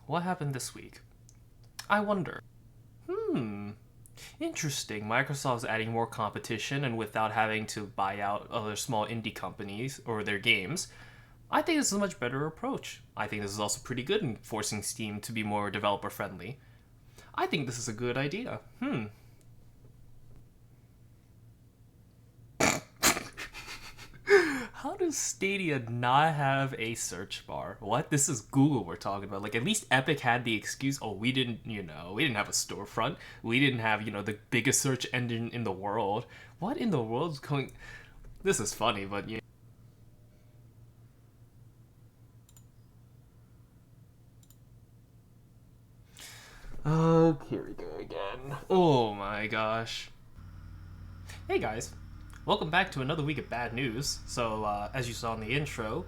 What happened this week? I wonder. Hmm, Interesting. Microsoft's adding more competition and without having to buy out other small indie companies or their games. I think this is a much better approach. I think this is also pretty good in forcing Steam to be more developer friendly. I think this is a good idea. How does Stadia not have a search bar? What? This is Google we're talking about. Like, at least Epic had the excuse, oh, we didn't have a storefront. We didn't have, the biggest search engine in the world. What in the world's going. This is funny, but Oh, here we go again. Oh my gosh. Hey guys, welcome back to another week of bad news. So, as you saw in the intro,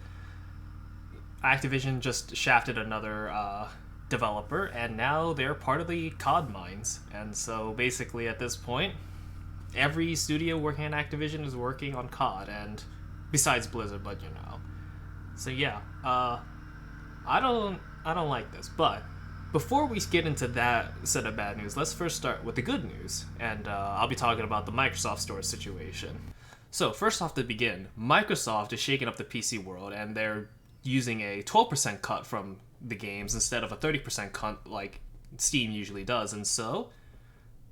Activision just shafted another developer, and now they're part of the COD mines. And so, basically, at this point, every studio working on Activision is working on COD, and besides Blizzard, but you know. So yeah, I don't like this, but before we get into that set of bad news, let's first start with the good news, and I'll be talking about the Microsoft Store situation. So, first off to begin, Microsoft is shaking up the PC world, and they're using a 12% cut from the games instead of a 30% cut like Steam usually does, and so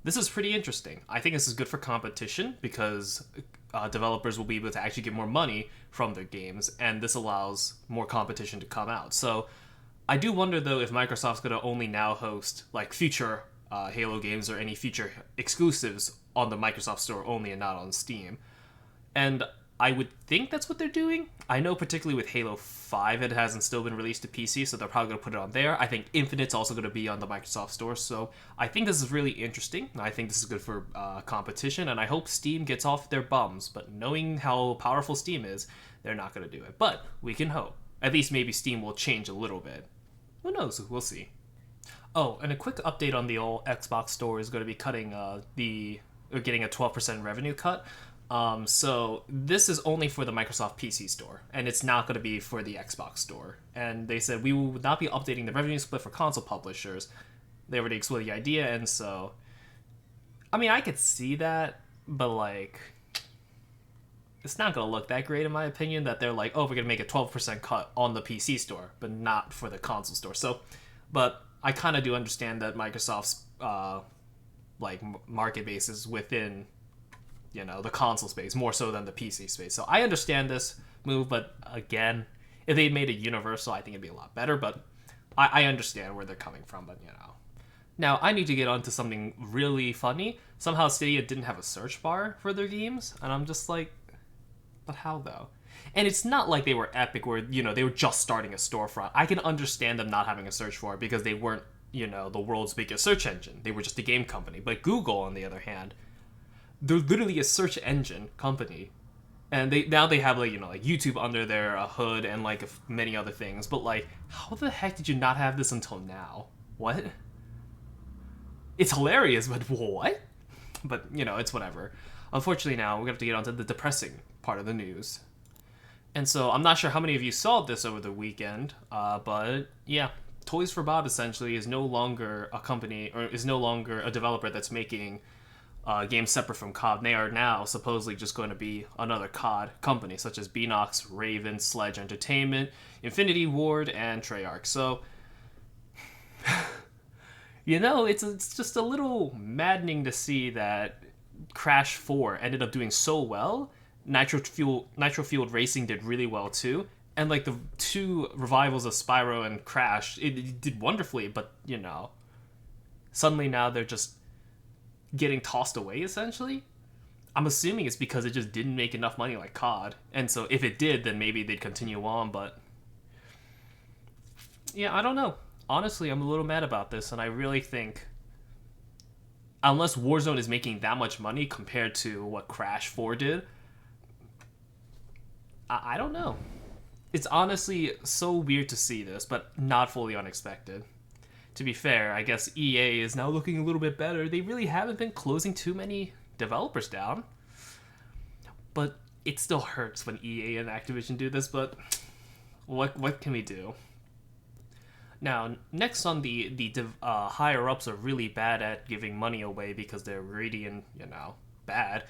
this is pretty interesting. I think this is good for competition because developers will be able to actually get more money from their games, and this allows more competition to come out. So I do wonder though if Microsoft's going to only now host like future Halo games or any future exclusives on the Microsoft Store only and not on Steam. And I would think that's what they're doing. I know particularly with Halo 5 it hasn't still been released to PC, so they're probably going to put it on there. I think Infinite's also going to be on the Microsoft Store, so I think this is really interesting. I think this is good for competition, and I hope Steam gets off their bums, but knowing how powerful Steam is, they're not going to do it. But we can hope. At least maybe Steam will change a little bit. Who knows? We'll see. Oh, and a quick update on the old Xbox Store is going to be cutting getting a 12% revenue cut. So this is only for the Microsoft PC Store, and it's not going to be for the Xbox Store. And they said we will not be updating the revenue split for console publishers. They already explored the idea, and so, I mean, I could see that, but like, it's not going to look that great in my opinion. That they're like, oh, we're going to make a 12% cut on the PC Store, but not for the console store. So, but I kind of do understand that Microsoft's like market base is within the console space more so than the PC space. So I understand this move, but again, if they made it universal, I think it'd be a lot better. But I understand where they're coming from. But now I need to get onto something really funny. Somehow Stadia didn't have a search bar for their games, and I'm just like, but how though? And it's not like they were Epic, where they were just starting a storefront. I can understand them not having a search bar because they weren't the world's biggest search engine. They were just a game company. But Google, on the other hand, they're literally a search engine company, and they have like YouTube under their hood and like many other things. But like, how the heck did you not have this until now? What? It's hilarious, but what? But it's whatever. Unfortunately, now we're gonna have to get onto the depressing part of the news. And so I'm not sure how many of you saw this over the weekend, but yeah, Toys for Bob essentially is no longer a company or is no longer a developer that's making games separate from COD. They are now supposedly just going to be another COD company, such as Beanox, Raven, Sledge Entertainment, Infinity Ward, and Treyarch. So, it's just a little maddening to see that Crash 4 ended up doing so well. Nitro Fueled Racing did really well too. And like the two revivals of Spyro and Crash, it did wonderfully, but suddenly now they're just getting tossed away essentially. I'm assuming it's because it just didn't make enough money like COD, and so if it did, then maybe they'd continue on. But yeah, I don't know. Honestly, I'm a little mad about this, and I really think unless Warzone is making that much money compared to what Crash 4 did, I don't know. It's honestly so weird to see this, but not fully unexpected. To be fair, I guess EA is now looking a little bit better. They really haven't been closing too many developers down. But it still hurts when EA and Activision do this, but what can we do? Now, next on the higher ups are really bad at giving money away because they're greedy and bad.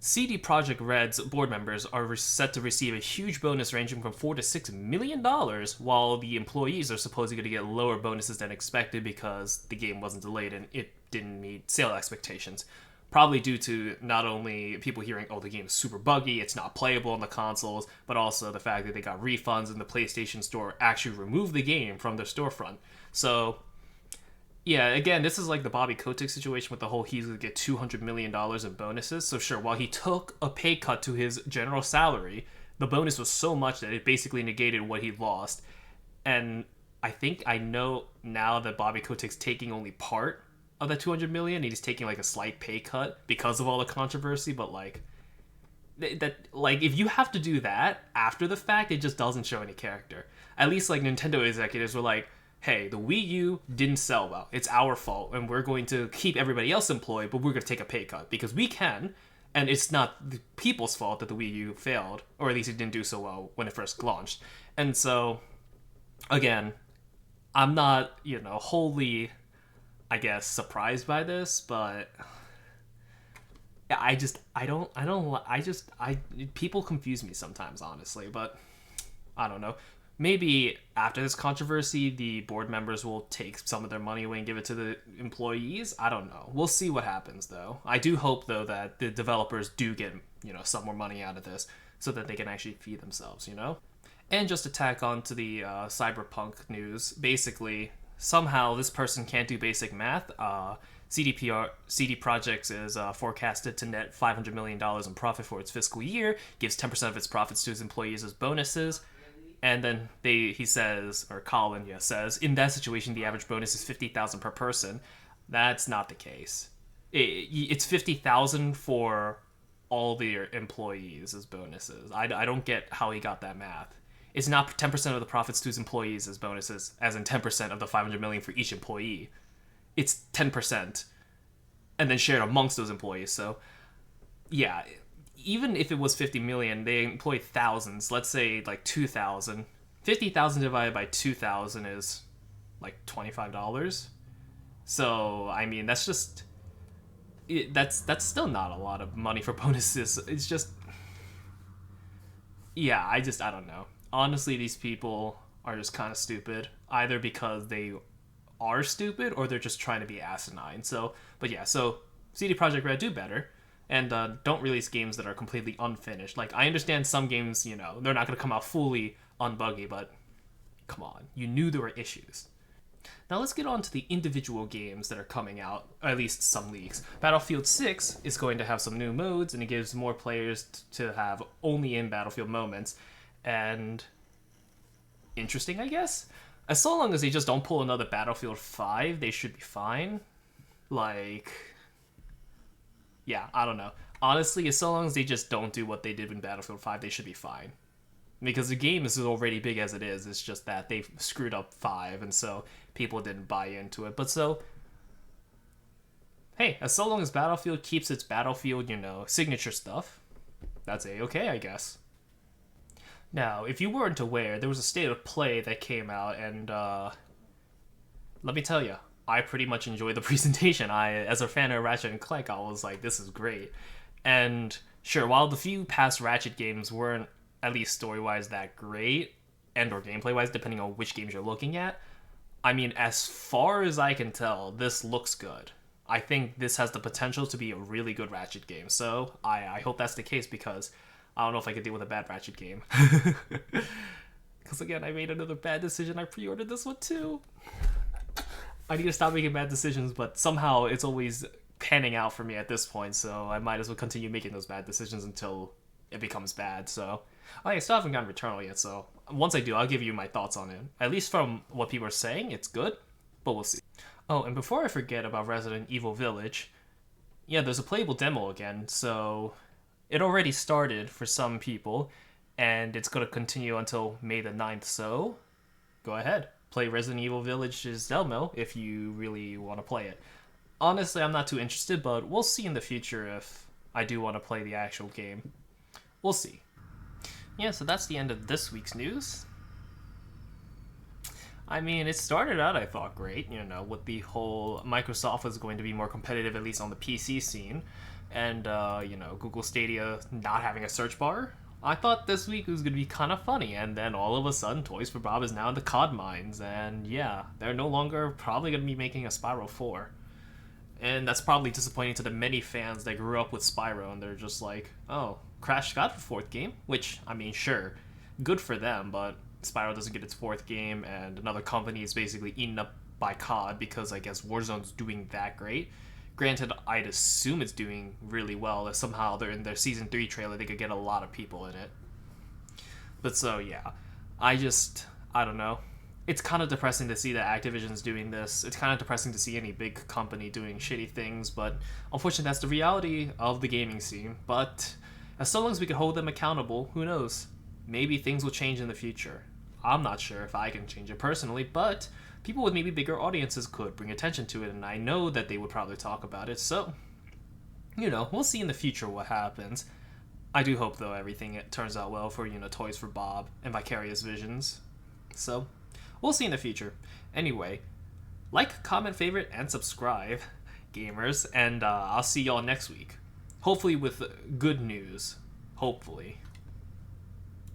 CD Projekt Red's board members are set to receive a huge bonus ranging from $4 to $6 million, while the employees are supposedly going to get lower bonuses than expected because the game wasn't delayed and it didn't meet sale expectations. Probably due to not only people hearing, oh, the game is super buggy, it's not playable on the consoles, but also the fact that they got refunds and the PlayStation Store actually removed the game from their storefront. So, yeah, again, this is like the Bobby Kotick situation with the whole he's going to get $200 million in bonuses. So sure, while he took a pay cut to his general salary, the bonus was so much that it basically negated what he lost. And I think I know now that Bobby Kotick's taking only part of that 200 million. He's taking like a slight pay cut because of all the controversy, but like if you have to do that after the fact, it just doesn't show any character. At least like Nintendo executives were like, hey, the Wii U didn't sell well. It's our fault, and we're going to keep everybody else employed, but we're going to take a pay cut because we can, and it's not the people's fault that the Wii U failed, or at least it didn't do so well when it first launched. And so, again, I'm not, wholly, I guess, surprised by this, but people confuse me sometimes, honestly, but I don't know. Maybe after this controversy, the board members will take some of their money away and give it to the employees. I don't know. We'll see what happens, though. I do hope, though, that the developers do get, some more money out of this so that they can actually feed themselves, And just to tack on to the Cyberpunk news, basically, somehow this person can't do basic math. CD Projekt is forecasted to net $500 million in profit for its fiscal year, gives 10% of its profits to its employees as bonuses. And then Colin says, in that situation, the average bonus is $50,000 per person. That's not the case. It's $50,000 for all the employees as bonuses. I don't get how he got that math. It's not 10% of the profits to his employees as bonuses, as in 10% of the $500 million for each employee. It's 10%, and then shared amongst those employees. So, yeah. Even if it was 50 million, they employ thousands. Let's say like 2,000. 50,000 divided by 2,000 is like $25. So I mean, that's just that's still not a lot of money for bonuses. It's just, yeah. I don't know. Honestly, these people are just kind of stupid. Either because they are stupid or they're just trying to be asinine. So CD Projekt Red, do better. And don't release games that are completely unfinished. Like, I understand some games, they're not going to come out fully unbuggy, but come on. You knew there were issues. Now let's get on to the individual games that are coming out, or at least some leaks. Battlefield 6 is going to have some new modes, and it gives more players to have only in Battlefield moments. And interesting, I guess? As so long as they just don't pull another Battlefield 5, they should be fine. Like, yeah, I don't know. Honestly, as so long as they just don't do what they did in Battlefield 5, they should be fine. Because the game is already big as it is. It's just that they screwed up 5, and so people didn't buy into it. But so, hey, as so long as Battlefield keeps its Battlefield, signature stuff, that's A-okay, I guess. Now, if you weren't aware, there was a state of play that came out, and let me tell you, I pretty much enjoyed the presentation. As a fan of Ratchet and Clank, I was like, this is great. And sure, while the few past Ratchet games weren't, at least story-wise, that great, and or gameplay-wise, depending on which games you're looking at, I mean, as far as I can tell, this looks good. I think this has the potential to be a really good Ratchet game. So I hope that's the case, because I don't know if I could deal with a bad Ratchet game. Because again, I made another bad decision. I pre-ordered this one too. I need to stop making bad decisions, but somehow it's always panning out for me at this point, so I might as well continue making those bad decisions until it becomes bad. So I still haven't gotten Returnal yet, so once I do, I'll give you my thoughts on it. At least from what people are saying, it's good, but we'll see. Oh, and before I forget about Resident Evil Village, yeah, there's a playable demo again, so it already started for some people, and it's going to continue until May the 9th, so go ahead. Play Resident Evil Village's demo if you really want to play it. Honestly, I'm not too interested, but we'll see in the future if I do want to play the actual game. We'll see. Yeah, so that's the end of this week's news. I mean, it started out, I thought, great, with the whole Microsoft was going to be more competitive, at least on the PC scene, and, Google Stadia not having a search bar. I thought this week was going to be kind of funny, and then all of a sudden, Toys for Bob is now in the COD mines, and yeah, they're no longer probably going to be making a Spyro 4. And that's probably disappointing to the many fans that grew up with Spyro, and they're just like, oh, Crash got a fourth game? Which, I mean, sure, good for them, but Spyro doesn't get its fourth game, and another company is basically eaten up by COD because I guess Warzone's doing that great. Granted, I'd assume it's doing really well. If somehow they're in their Season 3 trailer, they could get a lot of people in it. But so, yeah. I don't know. It's kind of depressing to see that Activision's doing this. It's kind of depressing to see any big company doing shitty things, but unfortunately that's the reality of the gaming scene. But as long as we can hold them accountable, who knows? Maybe things will change in the future. I'm not sure if I can change it personally, but people with maybe bigger audiences could bring attention to it, and I know that they would probably talk about it, so, we'll see in the future what happens. I do hope, though, everything turns out well for, Toys for Bob and Vicarious Visions. So, we'll see in the future. Anyway, like, comment, favorite, and subscribe, gamers, and I'll see y'all next week. Hopefully with good news. Hopefully.